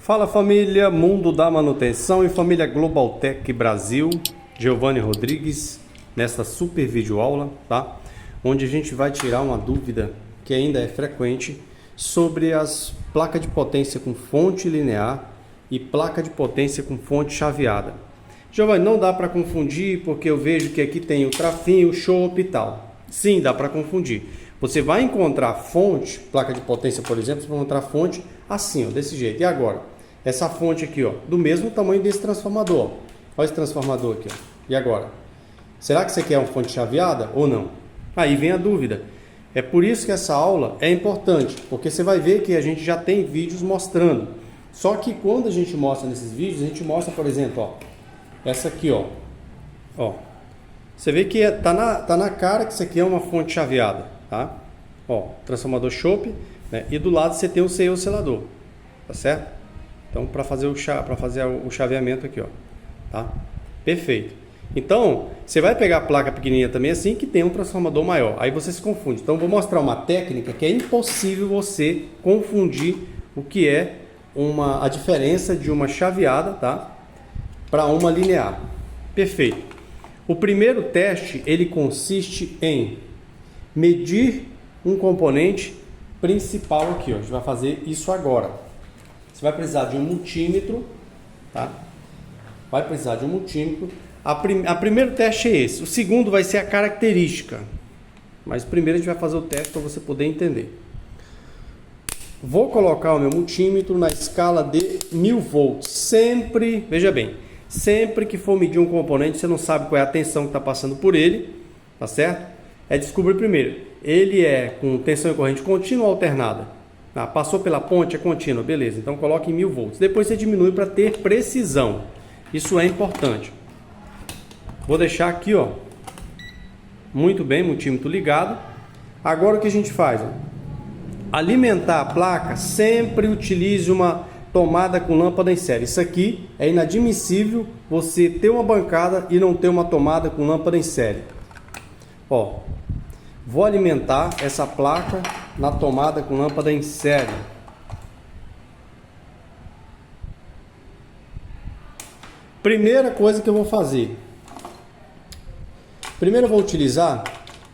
Fala família Mundo da Manutenção e família Globaltech Brasil, Giovanni Rodrigues, nesta super vídeo aula, tá? Onde a gente vai tirar uma dúvida que ainda é frequente sobre as placas de potência com fonte linear e placa de potência com fonte chaveada. Giovanni, não dá para confundir porque eu vejo que aqui tem o trafinho, o chope e tal. Sim, dá para confundir. Você vai encontrar fonte, placa de potência, por exemplo, você vai encontrar fonte assim, ó, desse jeito. E agora? Essa fonte aqui, ó, do mesmo tamanho desse transformador. Ó. Olha esse transformador aqui, ó. E agora? Será que você quer uma fonte chaveada ou não? Aí vem a dúvida. É por isso que essa aula é importante, porque você vai ver que a gente já tem vídeos mostrando. Só que quando a gente mostra nesses vídeos, a gente mostra, por exemplo, ó, essa aqui, ó. Ó. Você vê que tá na cara que isso aqui é uma fonte chaveada, tá? Ó, transformador chope, né? E do lado você tem o seu oscilador, tá certo? Então, para fazer o chaveamento aqui, ó, tá? Perfeito. Então, você vai pegar a placa pequenininha também assim, que tem um transformador maior. Aí você se confunde. Então, vou mostrar uma técnica que é impossível você confundir o que é a diferença de uma chaveada, tá? Para uma linear. Perfeito. O primeiro teste, ele consiste em medir um componente principal aqui, ó. A gente vai fazer isso agora. Você vai precisar de um multímetro, tá? Vai precisar de um multímetro. A primeiro teste é esse. O segundo vai ser a característica. Mas primeiro a gente vai fazer o teste para você poder entender. Vou colocar o meu multímetro na escala de 1000 volts. Sempre, veja bem, sempre que for medir um componente, você não sabe qual é a tensão que está passando por ele, tá certo? É descobrir primeiro. Ele é com tensão e corrente contínua ou alternada? Ah, passou pela ponte, é contínua, beleza. Então coloque em 1000 volts. Depois você diminui para ter precisão. Isso é importante. Vou deixar aqui, ó. Muito bem, multímetro ligado. Agora o que a gente faz? Ó? Alimentar a placa, sempre utilize uma tomada com lâmpada em série. Isso aqui é inadmissível você ter uma bancada e não ter uma tomada com lâmpada em série. Ó, vou alimentar essa placa na tomada com lâmpada em série. Primeira coisa que eu vou fazer. Primeiro eu vou utilizar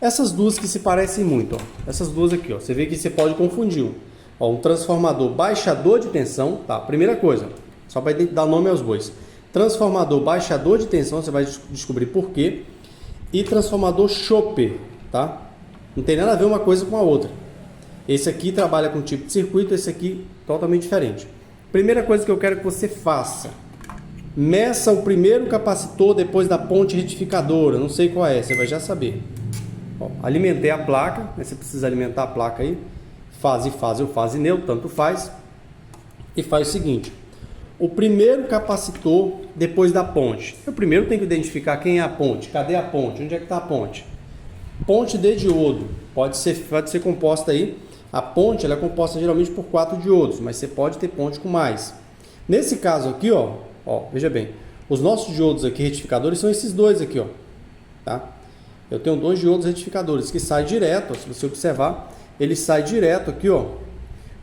essas duas que se parecem muito. Ó. Essas duas aqui. Ó. Você vê que você pode confundir. Ó, um transformador baixador de tensão. Tá? Primeira coisa, só para dar nome aos bois. Transformador baixador de tensão, você vai descobrir por quê. E transformador chope. Tá? Não tem nada a ver uma coisa com a outra. Esse aqui trabalha com tipo de circuito, esse aqui totalmente diferente. Primeira coisa que eu quero que você faça. Meça o primeiro capacitor depois da ponte retificadora. Não sei qual é, você vai já saber. Ó, alimentei a placa, né? Você precisa alimentar a placa aí. Fase ou fase neutro, tanto faz. E faz o seguinte. O primeiro capacitor depois da ponte. Eu primeiro tenho que identificar quem é a ponte. Cadê a ponte? Onde é que está a ponte? Ponte de diodo. Pode ser composta aí. A ponte ela é composta geralmente por 4 diodos, mas você pode ter ponte com mais. Nesse caso aqui, ó, veja bem, os nossos diodos aqui retificadores são esses dois aqui, ó, tá? Eu tenho 2 diodos retificadores que saem direto, ó, se você observar, ele sai direto aqui, ó,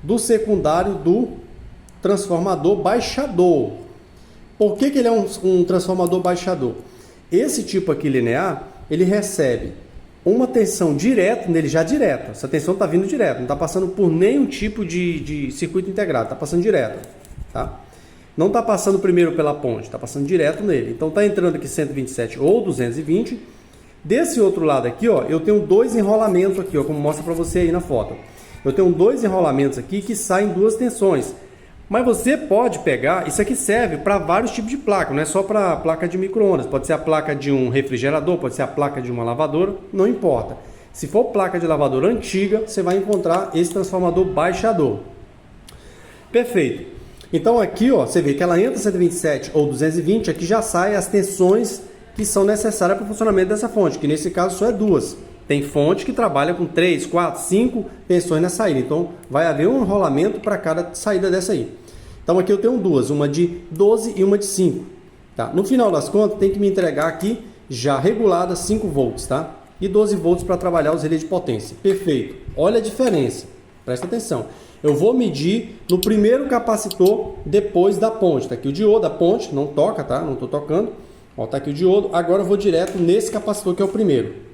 do secundário do transformador baixador. Por que ele é um transformador baixador? Esse tipo aqui linear, ele recebe uma tensão direto nele, já direto. Essa tensão está vindo direto, não está passando por nenhum tipo de circuito integrado, está passando direto. Tá? Não está passando primeiro pela ponte, está passando direto nele. Então está entrando aqui 127 ou 220. Desse outro lado aqui, ó, eu tenho 2 enrolamentos aqui, ó, como mostra para você aí na foto. Eu tenho 2 enrolamentos aqui que saem 2 tensões. Mas você pode pegar, isso aqui serve para vários tipos de placa, não é só para placa de micro-ondas, pode ser a placa de um refrigerador, pode ser a placa de uma lavadora, não importa. Se for placa de lavadora antiga, você vai encontrar esse transformador baixador. Perfeito. Então aqui, ó, você vê que ela entra 127 ou 220, aqui já sai as tensões que são necessárias para o funcionamento dessa fonte, que nesse caso só é 2. Tem fonte que trabalha com 3, 4, 5 tensões na saída. Então, vai haver um enrolamento para cada saída dessa aí. Então, aqui eu tenho 2. Uma de 12 e uma de 5. Tá? No final das contas, tem que me entregar aqui já regulada 5 volts. Tá? E 12 volts para trabalhar os relés de potência. Perfeito. Olha a diferença. Presta atenção. eu vou medir no primeiro capacitor depois da ponte. Tá aqui o diodo, a ponte, não toca, tá? Não estou tocando. Ó, tá aqui o diodo. Agora eu vou direto nesse capacitor que é o primeiro.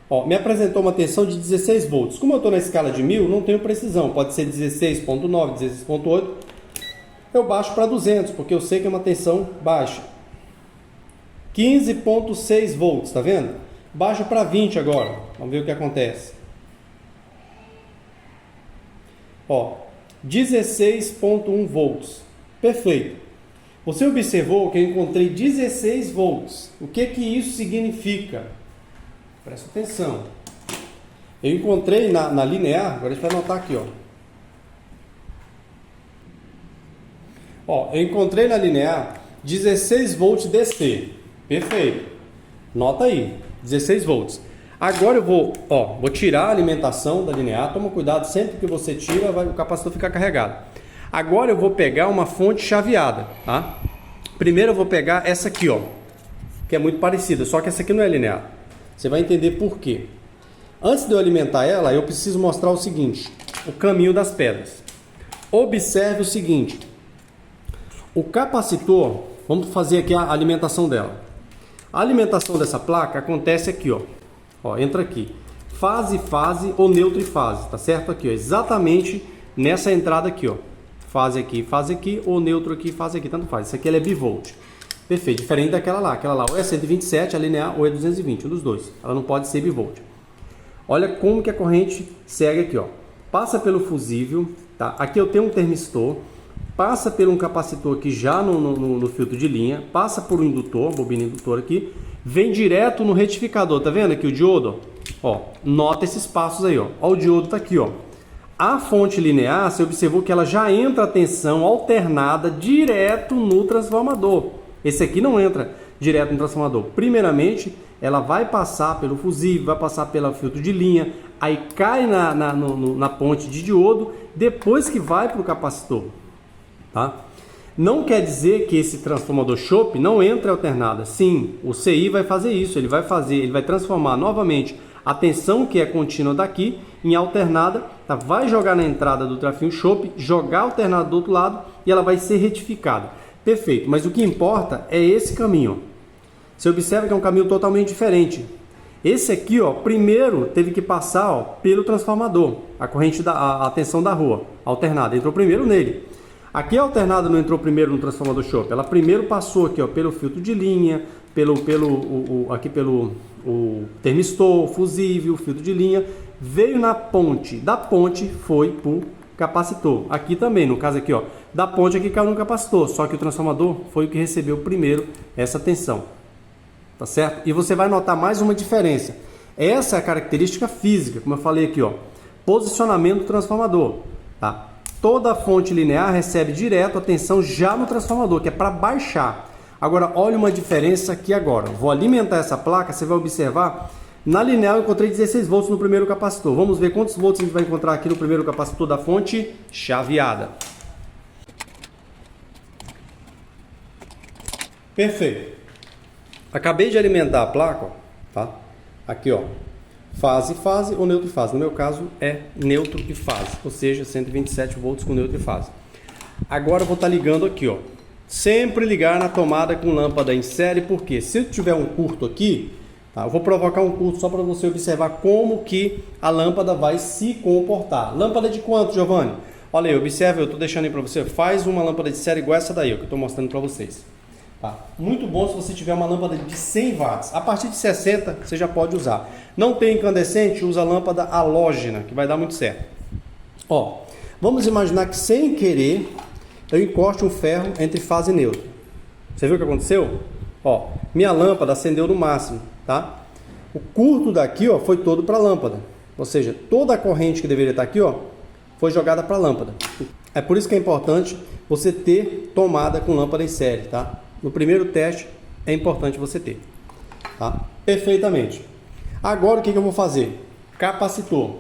Ó, me apresentou uma tensão de 16 volts. Como eu estou na escala de 1000, não tenho precisão. Pode ser 16.9, 16.8. Eu baixo para 200, porque eu sei que é uma tensão baixa. 15.6 volts, tá vendo? Baixo para 20 agora. Vamos ver o que acontece. Ó, 16.1 volts. Perfeito. Você observou que eu encontrei 16 volts. O que que isso significa? Presta atenção. Eu encontrei na linear, agora a gente vai anotar aqui, ó. Ó, eu encontrei na linear 16 volts DC. Perfeito. Nota aí, 16 volts. Agora eu vou tirar a alimentação da linear. Toma cuidado, sempre que você tira, o capacitor ficar carregado. Agora eu vou pegar uma fonte chaveada, tá? Primeiro eu vou pegar essa aqui, ó, que é muito parecida, só que essa aqui não é linear. Você vai entender por quê. Antes de eu alimentar ela, eu preciso mostrar o seguinte, o caminho das pedras. Observe o seguinte, o capacitor, vamos fazer aqui a alimentação dela. A alimentação dessa placa acontece aqui, ó. Ó, entra aqui. Fase, fase ou neutro e fase, tá certo? Aqui, ó, exatamente nessa entrada aqui, ó. Fase aqui, ou neutro aqui, fase aqui, tanto faz. Isso aqui ela é bivolt. Perfeito, diferente daquela lá. Aquela lá ou é 127, a linear, ou é 220, um dos dois. Ela não pode ser bivolt. Olha como que a corrente segue aqui, ó. Passa pelo fusível, tá? Aqui eu tenho um termistor, passa por um capacitor aqui já no filtro de linha, passa por um indutor, bobina indutora aqui, vem direto no retificador, tá vendo aqui o diodo? Ó, nota esses passos aí, ó. Ó, o diodo tá aqui, ó. A fonte linear, você observou que ela já entra a tensão alternada direto no transformador. Esse aqui não entra direto no transformador. Primeiramente, ela vai passar pelo fusível, vai passar pelo filtro de linha, aí cai na ponte de diodo, depois que vai para o capacitor. Tá? Não quer dizer que esse transformador chope não entra alternada. Sim, o CI vai fazer isso, ele vai transformar novamente a tensão que é contínua daqui em alternada, tá? Vai jogar na entrada do trafinho chope, jogar a alternada do outro lado e ela vai ser retificada. Perfeito, mas o que importa é esse caminho. Você observa que é um caminho totalmente diferente. Esse aqui, ó, primeiro teve que passar, ó, pelo transformador, a corrente a tensão da rua, alternada, entrou primeiro nele. Aqui a alternada não entrou primeiro no transformador chope, ela primeiro passou aqui, ó, pelo filtro de linha, pelo termistor, fusível, filtro de linha, veio na ponte, da ponte foi para o capacitor. Aqui também, no caso aqui, ó, da ponte aqui caiu no capacitor, só que o transformador foi o que recebeu primeiro essa tensão, tá certo? E você vai notar mais uma diferença. Essa é a característica física, como eu falei aqui, ó, posicionamento do transformador, tá? Toda fonte linear recebe direto a tensão já no transformador, que é para baixar. Agora, olha uma diferença aqui agora. Vou alimentar essa placa, você vai observar. Na linear eu encontrei 16 volts no primeiro capacitor. Vamos ver quantos volts a gente vai encontrar aqui no primeiro capacitor da fonte chaveada. Perfeito. Acabei de alimentar a placa, ó, tá? Aqui, ó. Fase, fase ou neutro e fase. No meu caso é neutro e fase, ou seja, 127 volts com neutro e fase. Agora eu vou estar ligando aqui, ó. Sempre ligar na tomada com lâmpada em série, porque se eu tiver um curto aqui, tá, eu vou provocar um curto só para você observar como que a lâmpada vai se comportar. Lâmpada de quanto, Giovanni? Olha aí, observe, eu estou deixando aí para você. Faz uma lâmpada de série igual essa daí, ó, que eu estou mostrando para vocês. Tá? Muito bom se você tiver uma lâmpada de 100 watts. A partir de 60 você já pode usar. Não tem incandescente, usa lâmpada halógena, que vai dar muito certo. Ó, vamos imaginar que sem querer eu encoste um ferro entre fase e neutro. Você viu o que aconteceu? Ó, minha lâmpada acendeu no máximo, tá? O curto daqui, ó, foi todo para a lâmpada. Ou seja, toda a corrente que deveria estar aqui, ó, foi jogada para a lâmpada. É por isso que é importante você ter tomada com lâmpada em série, tá? No primeiro teste é importante você ter, tá? Perfeitamente. Agora o que eu vou fazer? Capacitor.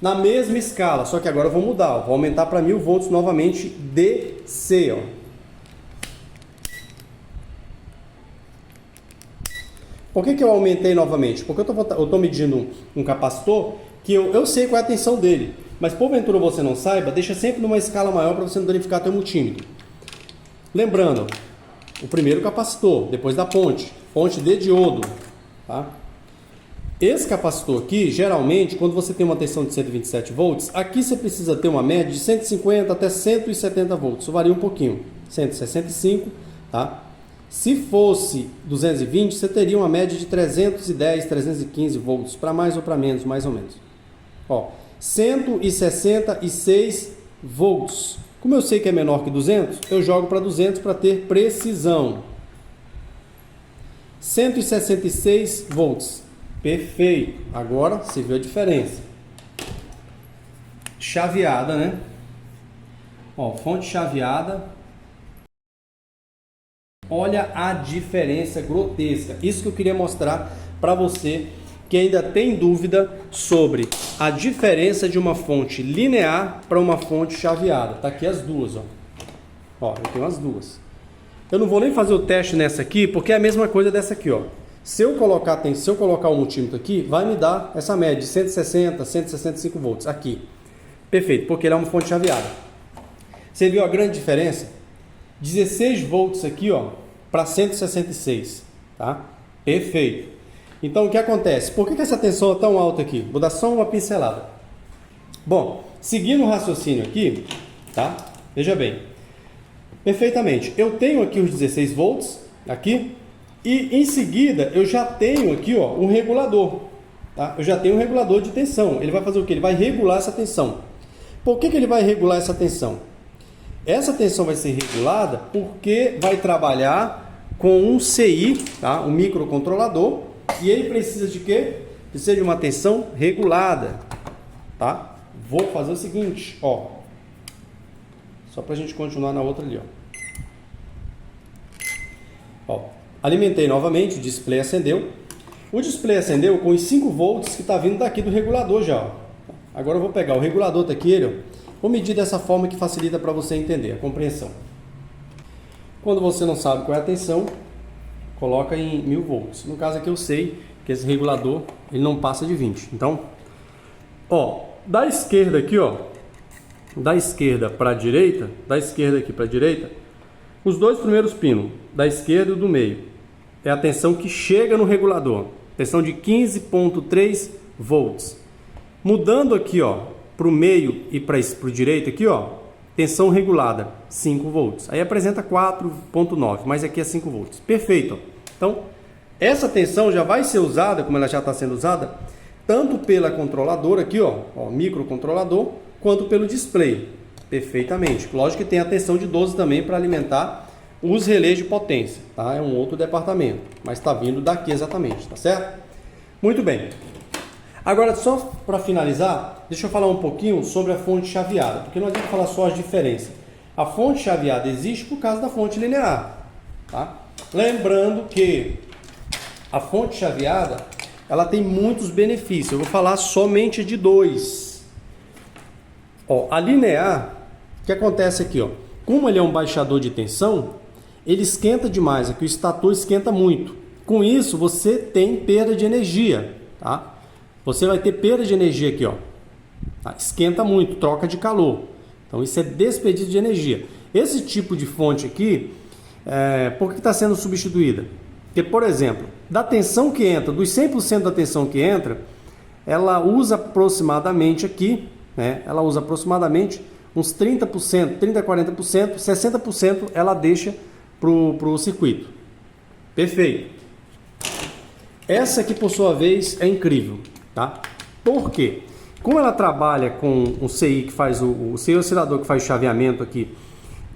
Na mesma escala, só que agora eu vou mudar, ó. Vou aumentar para 1000 volts novamente DC, ó. Por que eu aumentei novamente? Porque eu estou medindo um capacitor que eu sei qual é a tensão dele, mas porventura você não saiba, deixa sempre numa escala maior para você não danificar teu multímetro. Lembrando, o primeiro capacitor, depois da fonte de diodo, tá? Esse capacitor aqui, geralmente, quando você tem uma tensão de 127 volts, aqui você precisa ter uma média de 150 até 170 volts. Isso varia um pouquinho. 165, tá? Se fosse 220, você teria uma média de 310, 315 volts, para mais ou para menos, mais ou menos. Ó, 166 volts. Como eu sei que é menor que 200, eu jogo para 200 para ter precisão. 166 volts. Perfeito. Agora você viu a diferença. Chaveada, né? Ó, fonte chaveada. Olha a diferença grotesca. Isso que eu queria mostrar para você que ainda tem dúvida sobre a diferença de uma fonte linear para uma fonte chaveada. Tá aqui as duas, ó. Ó, eu tenho as duas. Eu não vou nem fazer o teste nessa aqui, porque é a mesma coisa dessa aqui, ó. Se eu colocar o multímetro aqui, vai me dar essa média de 160, 165 volts aqui. Perfeito, porque ele é uma fonte chaveada. Você viu a grande diferença? 16 volts aqui, ó, para 166, tá? Perfeito. Então, o que acontece? Por que essa tensão é tão alta aqui? Vou dar só uma pincelada. Bom, seguindo o raciocínio aqui, tá? Veja bem. Perfeitamente. Eu tenho aqui os 16 volts, aqui. E em seguida eu já tenho aqui, ó, um regulador, tá? Eu já tenho um regulador de tensão. Ele vai fazer o que? Ele vai regular essa tensão. Por que ele vai regular essa tensão? Essa tensão vai ser regulada porque vai trabalhar com um CI, tá? Um microcontrolador, e ele precisa de quê? Precisa de uma tensão regulada, tá? Vou fazer o seguinte, ó, só para a gente continuar na outra ali, ó. Alimentei novamente, o display acendeu. O display acendeu com os 5 volts que está vindo daqui do regulador já. Ó. Agora eu vou pegar o regulador, tá aqui ele, ó. Vou medir dessa forma que facilita para você entender a compreensão. Quando você não sabe qual é a tensão, coloca em 1000 volts. No caso aqui eu sei que esse regulador ele não passa de 20. Então, ó, da esquerda aqui, ó, da esquerda para a direita, da esquerda aqui para a direita, os dois primeiros pinos, da esquerda e do meio, é a tensão que chega no regulador, tensão de 15,3 volts. Mudando aqui, ó, para o meio e para o direito aqui, ó, tensão regulada, 5 volts. Aí apresenta 4,9, mas aqui é 5 volts. Perfeito. Ó. Então, essa tensão já vai ser usada, como ela já está sendo usada, tanto pela controladora aqui, ó, microcontrolador, quanto pelo display. Perfeitamente. Lógico que tem a tensão de 12 também para alimentar os relés de potência, tá? É um outro departamento, mas está vindo daqui exatamente, tá certo? Muito bem. Agora, só para finalizar, deixa eu falar um pouquinho sobre a fonte chaveada, porque não adianta falar só as diferenças. A fonte chaveada existe por causa da fonte linear, tá? Lembrando que a fonte chaveada, ela tem muitos benefícios. Eu vou falar somente de 2. Ó, a linear, o que acontece aqui, ó? Como ele é um baixador de tensão, ele esquenta demais, aqui o estator esquenta muito. Com isso, você tem perda de energia, tá? Você vai ter perda de energia aqui, ó. Tá? Esquenta muito, troca de calor. Então, isso é desperdício de energia. Esse tipo de fonte aqui, por que está sendo substituída? Porque, por exemplo, da tensão que entra, dos 100% da tensão que entra, ela usa aproximadamente aqui, né? Ela usa aproximadamente uns 30%, 30%, 40%, 60% ela deixa para o circuito. Perfeito. Essa aqui, por sua vez, é incrível, tá? Por quê? Como ela trabalha com o CI que faz o CI oscilador que faz o chaveamento aqui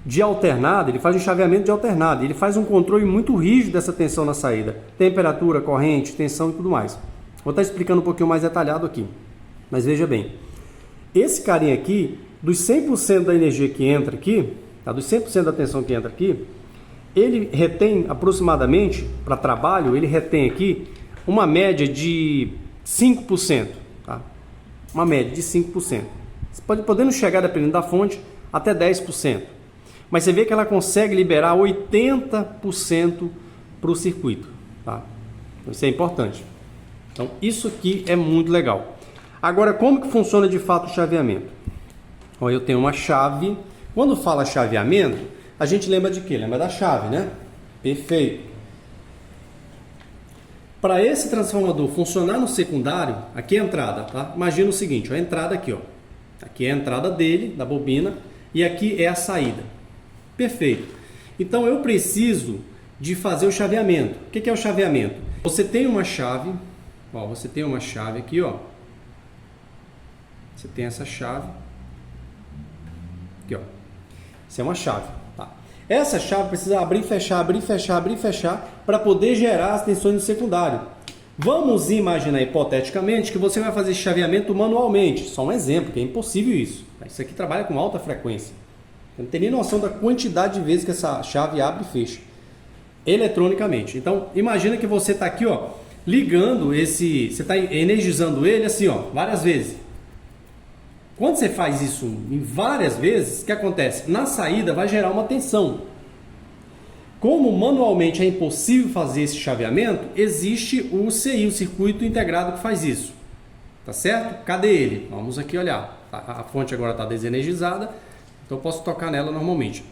de alternado, ele faz um chaveamento de alternado, ele faz um controle muito rígido dessa tensão na saída, temperatura, corrente, tensão e tudo mais. Vou estar explicando um pouquinho mais detalhado aqui, mas veja bem, esse carinha aqui, dos 100% da energia que entra aqui, tá? Dos 100% da tensão que entra aqui, ele retém aproximadamente, para trabalho, ele retém aqui uma média de 5%, tá? Uma média de 5%. Você pode podendo chegar, dependendo da fonte, até 10%. Mas você vê que ela consegue liberar 80% para o circuito, tá? Isso é importante. Então, isso aqui é muito legal. Agora, como que funciona de fato o chaveamento? Ó, eu tenho uma chave. Quando fala chaveamento, a gente lembra de quê? Lembra da chave, né? Perfeito. Para esse transformador funcionar no secundário, aqui é a entrada, tá? Imagina o seguinte, ó, a entrada aqui, ó. Aqui é a entrada dele, da bobina, e aqui é a saída. Perfeito. Então, eu preciso de fazer o chaveamento. O que é o chaveamento? Você tem uma chave, ó, você tem uma chave aqui, ó. Você tem essa chave. Aqui, ó. Isso é uma chave, tá? Essa chave precisa abrir, fechar, abrir, fechar, abrir, fechar para poder gerar as tensões no secundário. Vamos imaginar hipoteticamente que você vai fazer esse chaveamento manualmente. Só um exemplo, que é impossível isso. Isso aqui trabalha com alta frequência. Você não tem nem noção da quantidade de vezes que essa chave abre e fecha eletronicamente. Então, imagina que você está aqui, ó, ligando esse, você está energizando ele assim, ó, várias vezes. Quando você faz isso em várias vezes, o que acontece? Na saída vai gerar uma tensão. Como manualmente é impossível fazer esse chaveamento, existe o CI, o circuito integrado, que faz isso. Tá certo? Cadê ele? Vamos aqui olhar. A fonte agora está desenergizada, então eu posso tocar nela normalmente.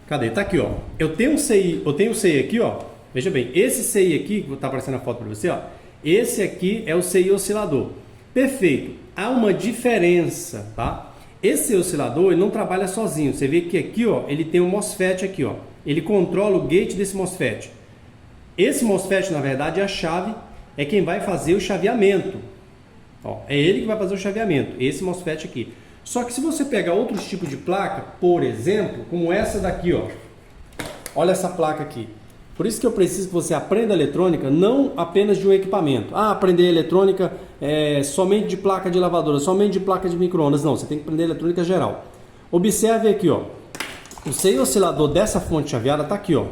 Cadê? Tá aqui, ó. Eu tenho um CI aqui, ó. Veja bem, esse CI aqui, que está aparecendo a foto para você, ó. Esse aqui é o CI oscilador. Perfeito. Há uma diferença, tá? Esse oscilador, ele não trabalha sozinho. Você vê que aqui, ó, ele tem um MOSFET aqui, ó. Ele controla o gate desse MOSFET. Esse MOSFET, na verdade, é a chave, é quem vai fazer o chaveamento. Ó, é ele que vai fazer o chaveamento, esse MOSFET aqui. Só que se você pegar outros tipos de placa, por exemplo, como essa daqui, ó. Olha essa placa aqui. Por isso que eu preciso que você aprenda eletrônica, não apenas de um equipamento. Ah, aprender eletrônica somente de placa de lavadora, somente de placa de micro-ondas. Não, você tem que aprender eletrônica geral. Observe aqui, ó. O CI oscilador dessa fonte chaveada está aqui, ó. O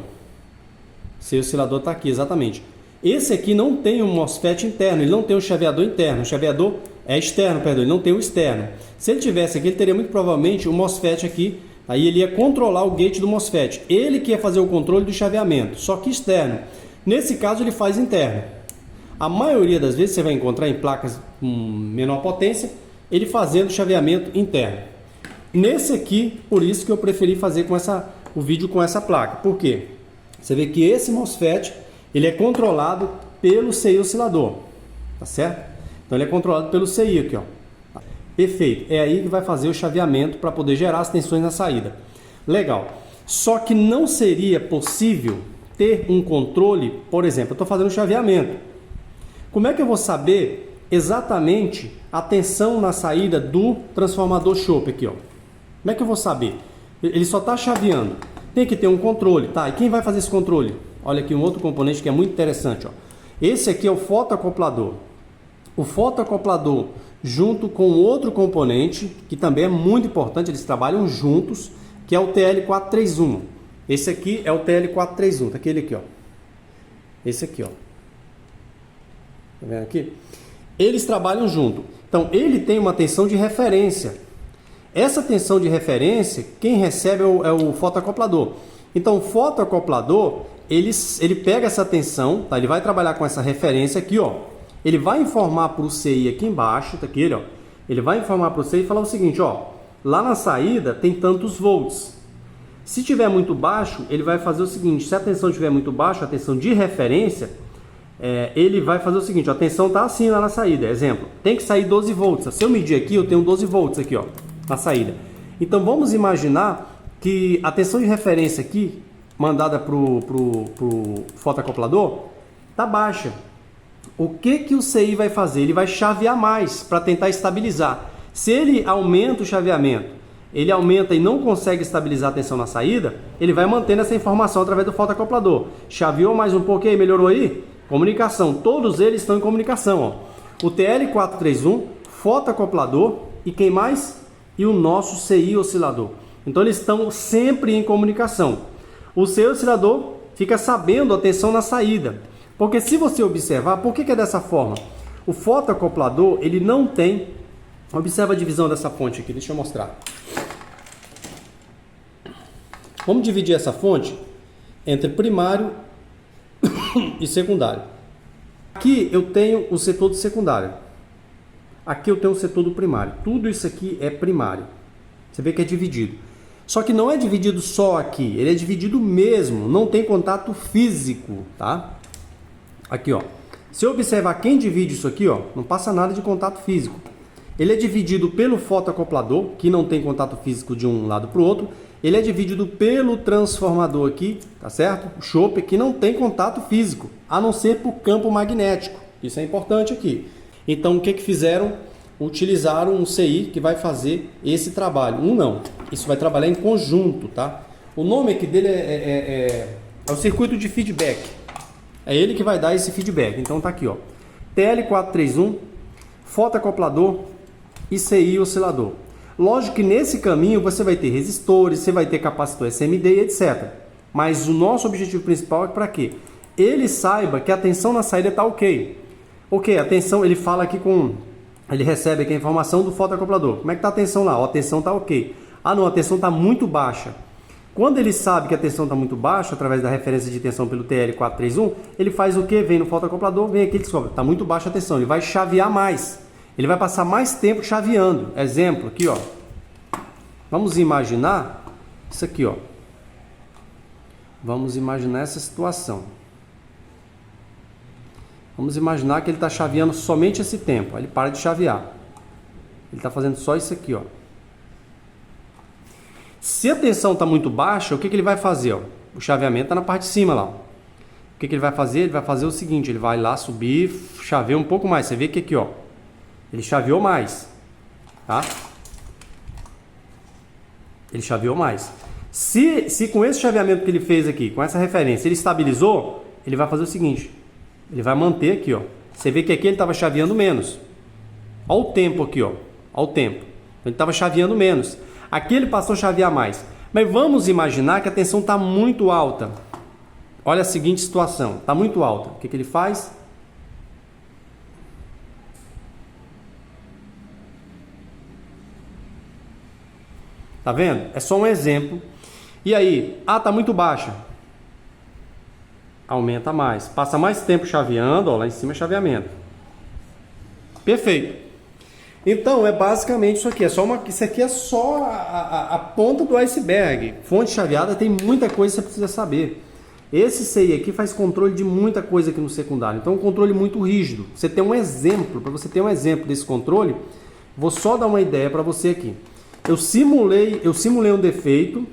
CI oscilador está aqui, exatamente. Esse aqui não tem um MOSFET interno, ele não tem um chaveador interno. O chaveador é externo, perdão, ele não tem o externo. Se ele tivesse aqui, ele teria muito provavelmente o MOSFET aqui. Aí ele ia controlar o gate do MOSFET. Ele que ia fazer o controle do chaveamento, só que externo. Nesse caso ele faz interno. A maioria das vezes você vai encontrar em placas com menor potência, ele fazendo chaveamento interno. Nesse aqui, por isso que eu preferi fazer o vídeo com essa placa. Por quê? Você vê que esse MOSFET, ele é controlado pelo CI oscilador. Tá certo? Então ele é controlado pelo CI aqui, ó. Perfeito, é aí que vai fazer o chaveamento para poder gerar as tensões na saída. Legal, só que não seria possível ter um controle, por exemplo, eu estou fazendo um chaveamento. Como é que eu vou saber exatamente a tensão na saída do transformador chope aqui, ó? Como é que eu vou saber? Ele só está chaveando, tem que ter um controle, tá? E quem vai fazer esse controle? Olha aqui um outro componente que é muito interessante, ó. Esse aqui é o fotoacoplador. O fotoacoplador junto com outro componente, que também é muito importante, eles trabalham juntos, que é o TL431. Esse aqui é o TL431, tá aquele aqui, ó. Esse aqui, ó. Tá vendo aqui? Eles trabalham junto. Então, ele tem uma tensão de referência. Essa tensão de referência, quem recebe é o fotoacoplador. Então, o fotoacoplador, ele pega essa tensão, tá? Ele vai trabalhar com essa referência aqui, ó. Ele vai informar para o CI aqui embaixo, tá aqui, ó. Ele vai informar para o CI e falar o seguinte, ó. Lá na saída tem tantos volts. Se tiver muito baixo, ele vai fazer o seguinte. Se a tensão estiver muito baixa, a tensão de referência, ele vai fazer o seguinte. Ó, a tensão tá assim lá na saída. Exemplo, tem que sair 12 volts. Se eu medir aqui, eu tenho 12 volts aqui, ó, na saída. Então vamos imaginar que a tensão de referência aqui, mandada pro fotoacoplador, tá baixa. O que o CI vai fazer? Ele vai chavear mais para tentar estabilizar. Se ele aumenta o chaveamento, ele aumenta e não consegue estabilizar a tensão na saída, ele vai mantendo essa informação através do fotoacoplador. Chaveou mais um pouquinho, melhorou aí? Comunicação. Todos eles estão em comunicação, ó. O TL431, fotoacoplador e quem mais? E o nosso CI oscilador. Então eles estão sempre em comunicação. O CI oscilador fica sabendo a tensão na saída. Porque se você observar, por que é dessa forma? O fotoacoplador, ele não tem... Observa a divisão dessa fonte aqui, deixa eu mostrar. Vamos dividir essa fonte entre primário e secundário. Aqui eu tenho o setor do secundário. Aqui eu tenho o setor do primário. Tudo isso aqui é primário. Você vê que é dividido. Só que não é dividido só aqui, ele é dividido mesmo, não tem contato físico, tá? Aqui, ó. Se eu observar quem divide isso aqui, ó, não passa nada de contato físico. Ele é dividido pelo fotoacoplador, que não tem contato físico de um lado para o outro. Ele é dividido pelo transformador aqui, tá certo? O choper, que não tem contato físico, a não ser por campo magnético. Isso é importante aqui. Então, o que fizeram? Utilizaram um CI que vai fazer esse trabalho. Não. Isso vai trabalhar em conjunto, tá? O nome aqui dele é o circuito de feedback. É ele que vai dar esse feedback. Então tá aqui, ó. TL431, fotoacoplador e CI oscilador. Lógico que nesse caminho você vai ter resistores, você vai ter capacitor SMD e etc. Mas o nosso objetivo principal é para quê? Ele saiba que a tensão na saída está ok. Ok, a tensão, ele fala aqui ele recebe aqui a informação do fotoacoplador. Como é que está a tensão lá? Ó, a tensão está ok. Ah não, a tensão está muito baixa. Quando ele sabe que a tensão está muito baixa, através da referência de tensão pelo TL431, ele faz o quê? Vem no fotoacoplador, vem aqui e descobre. Está muito baixa a tensão, ele vai chavear mais. Ele vai passar mais tempo chaveando. Exemplo, aqui ó. Vamos imaginar isso aqui ó. Vamos imaginar essa situação. Vamos imaginar que ele está chaveando somente esse tempo. Aí ele para de chavear. Ele está fazendo só isso aqui ó. Se a tensão está muito baixa, o que ele vai fazer? Ó? O chaveamento está na parte de cima lá. O que ele vai fazer? Ele vai fazer o seguinte, ele vai lá subir, chavear um pouco mais. Você vê que aqui, ó, ele chaveou mais, tá? Ele chaveou mais. Se com esse chaveamento que ele fez aqui, com essa referência, ele estabilizou, ele vai fazer o seguinte, ele vai manter aqui, ó. Você vê que aqui ele estava chaveando menos. Olha o tempo aqui, ó. Olha o tempo. Ele estava chaveando menos. Aqui ele passou a chavear mais. Mas vamos imaginar que a tensão está muito alta. Olha a seguinte situação. Está muito alta. O que ele faz? Tá vendo? É só um exemplo. E aí? Ah, está muito baixa. Aumenta mais. Passa mais tempo chaveando. Ó, lá em cima é chaveamento. Perfeito. Então, é basicamente isso aqui. Isso aqui é só a ponta do iceberg. Fonte chaveada tem muita coisa que você precisa saber. Esse CI aqui faz controle de muita coisa aqui no secundário. Então, é um controle muito rígido. Você tem um exemplo. Para você ter um exemplo desse controle, vou só dar uma ideia para você aqui. Eu simulei um defeito.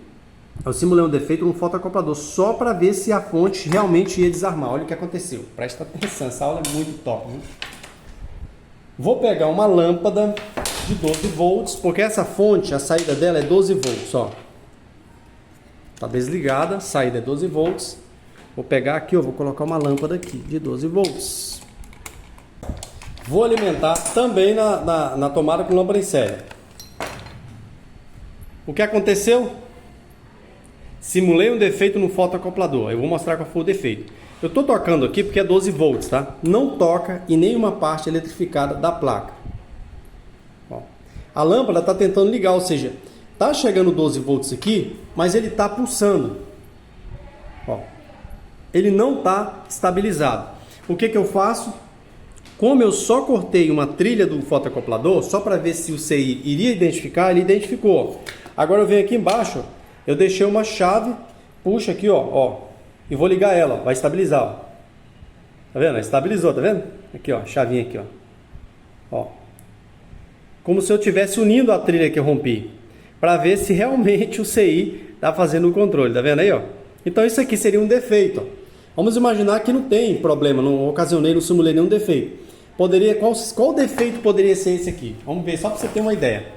Eu simulei um defeito no fotoacoplador só para ver se a fonte realmente ia desarmar. Olha o que aconteceu. Presta atenção. Essa aula é muito top, né? Vou pegar uma lâmpada de 12 volts, porque essa fonte, a saída dela é 12 volts, ó. Tá desligada, a saída é 12 volts. Vou pegar aqui, ó, vou colocar uma lâmpada aqui de 12 volts. Vou alimentar também na tomada com lâmpada em série. O que aconteceu? Simulei um defeito no fotoacoplador. Eu vou mostrar qual foi o defeito. Eu estou tocando aqui porque é 12 volts, tá? Não toca em nenhuma parte eletrificada da placa. Ó, a lâmpada está tentando ligar, ou seja, está chegando 12 volts aqui, mas ele está pulsando. Ó, ele não está estabilizado. O que eu faço? Como eu só cortei uma trilha do fotoacoplador, só para ver se o CI iria identificar, ele identificou. Agora eu venho aqui embaixo, eu deixei uma chave, puxa aqui, ó, e vou ligar ela, vai estabilizar, ó. Tá vendo? Estabilizou, tá vendo? Aqui, ó, chavinha aqui, ó. Como se eu estivesse unindo a trilha que eu rompi, para ver se realmente o CI tá fazendo o controle, tá vendo aí, ó? Então isso aqui seria um defeito, ó. Vamos imaginar que não tem problema, não ocasionei, não simulei nenhum defeito. Qual defeito poderia ser esse aqui? Vamos ver, só para você ter uma ideia.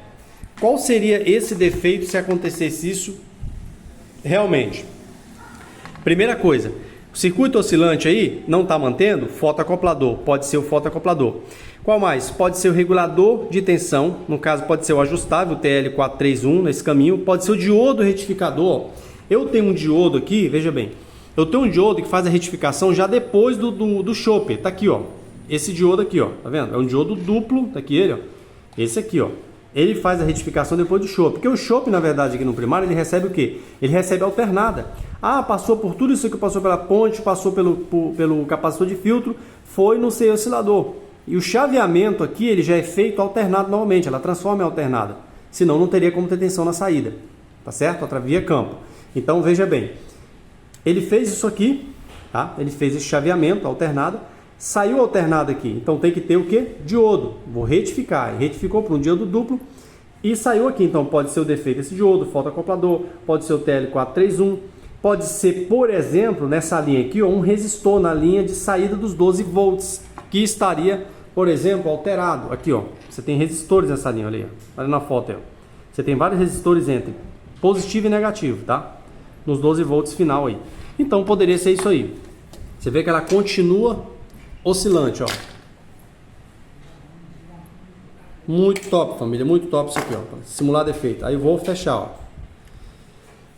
Qual seria esse defeito se acontecesse isso realmente? Primeira coisa, o circuito oscilante aí não está mantendo? Fotoacoplador, pode ser o fotoacoplador. Qual mais? Pode ser o regulador de tensão, no caso pode ser o ajustável, o TL431 nesse caminho, pode ser o diodo retificador. Eu tenho um diodo aqui, veja bem, eu tenho um diodo que faz a retificação já depois do choper, tá aqui, ó. Esse diodo aqui, ó, tá vendo? É um diodo duplo, tá aqui ele, ó. Esse aqui, ó. ele faz a retificação depois do chope. Porque o chope, na verdade, aqui no primário, ele recebe o quê? Ele recebe alternada. Ah, passou por tudo isso aqui, passou pela ponte, passou pelo capacitor de filtro, foi no seu oscilador. E o chaveamento aqui, ele já é feito alternado normalmente, ela transforma em alternada. Senão não teria como ter tensão na saída, tá certo? Via campo. Então veja bem, ele fez isso aqui, tá? Ele fez esse chaveamento alternado, saiu alternado aqui, então tem que ter o que? Diodo. Vou retificar, ele retificou para um diodo duplo e saiu aqui, então pode ser o defeito esse diodo, fotoacoplador, pode ser o TL431, pode ser, por exemplo, nessa linha aqui, ó, um resistor na linha de saída dos 12 volts, que estaria, por exemplo, alterado. Aqui, ó, você tem resistores nessa linha, olha aí, olha na foto aí, ó. Você tem vários resistores entre positivo e negativo, tá? Nos 12 volts final aí. Então poderia ser isso aí. Você vê que ela continua oscilante, ó. Muito top, família, muito top isso aqui, ó, para simular defeito. Aí eu vou fechar, ó.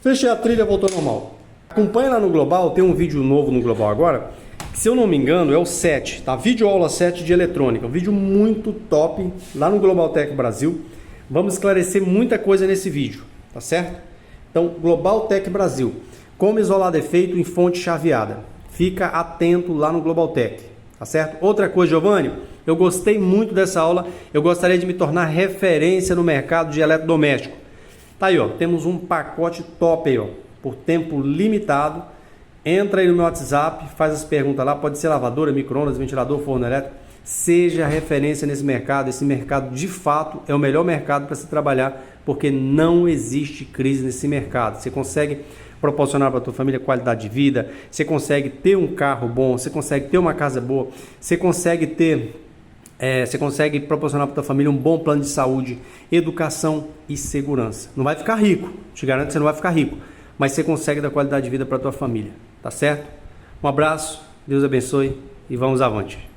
Fechei a trilha, voltou normal. Acompanha lá no Global, tem um vídeo novo no Global agora, que, se eu não me engano, é o 7, tá? Vídeo aula 7 de eletrônica. Um vídeo muito top lá no Global Tech Brasil. Vamos esclarecer muita coisa nesse vídeo, tá certo? Então, Global Tech Brasil. Como isolar defeito em fonte chaveada. Fica atento lá no Global Tech, tá certo? Outra coisa, Giovanni, eu gostei muito dessa aula. Eu gostaria de me tornar referência no mercado de eletrodoméstico. Tá aí, ó, temos um pacote top aí, ó, por tempo limitado. Entra aí no meu WhatsApp, faz as perguntas lá, pode ser lavadora, micro-ondas, ventilador, forno elétrico. Seja referência nesse mercado. Esse mercado, de fato, é o melhor mercado para se trabalhar, porque não existe crise nesse mercado. Você consegue proporcionar para a tua família qualidade de vida, você consegue ter um carro bom, você consegue ter uma casa boa, você consegue proporcionar para a tua família um bom plano de saúde, educação e segurança. Não vai ficar rico, te garanto que você não vai ficar rico, mas você consegue dar qualidade de vida para a tua família, tá certo? Um abraço, Deus abençoe e vamos avante.